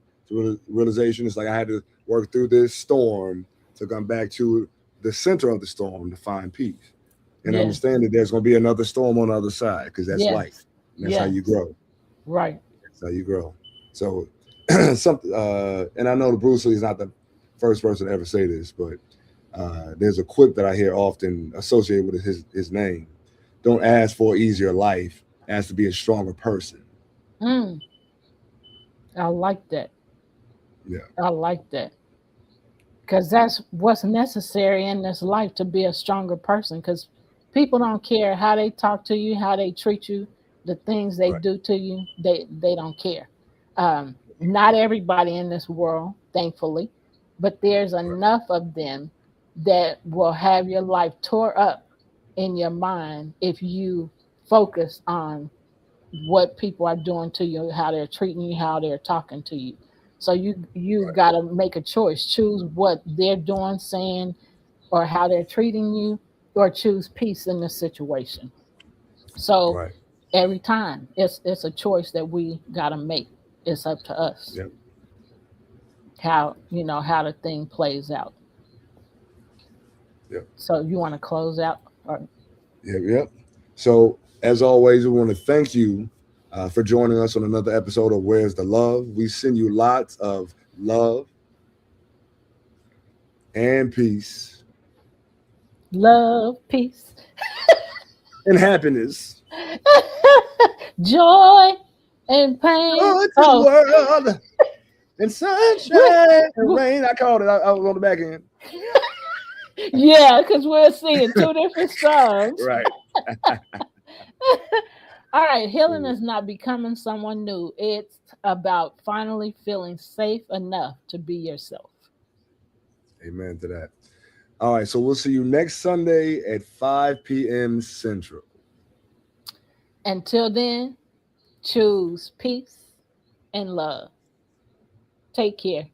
realization, it's like I had to work through this storm to come back to the center of the storm to find peace and Yes. understand that there's going to be another storm on the other side because that's life. Yes. And that's how you Yes. grow. Right. That's how you grow. So, and I know the Bruce Lee is not the first person to ever say this, but there's a quip that I hear often associated with his name. Don't ask for an easier life, ask to be a stronger person. Mm, I like that. Yeah, I like that. Because that's what's necessary in this life to be a stronger person. Because people don't care how they talk to you, how they treat you, the things they right, do to you. They don't care. Not everybody in this world, thankfully, but there's right, enough of them that will have your life tore up in your mind if you focus on what people are doing to you, how they're treating you, how they're talking to you. So you right, got to make a choice. Choose what they're doing, saying, or how they're treating you, or choose peace in the situation. So right. every time it's a choice that we got to make. It's up to us Yep, how how the thing plays out. yep, So you want to close out? Or, yep, yep. So, as always, we want to thank you for joining us on another episode of Where's the Love. We send you lots of love and peace love, peace, and happiness. joy, and pain. Joy to the Oh, world and we, sunshine and we, rain. I called it. I was on the back end. yeah, because we're singing two different songs. Right. All right, healing is not becoming someone new. It's about finally feeling safe enough to be yourself. Amen to that. All right. So we'll see you next Sunday at 5 p.m. Central. Until then, choose peace and love. Take care.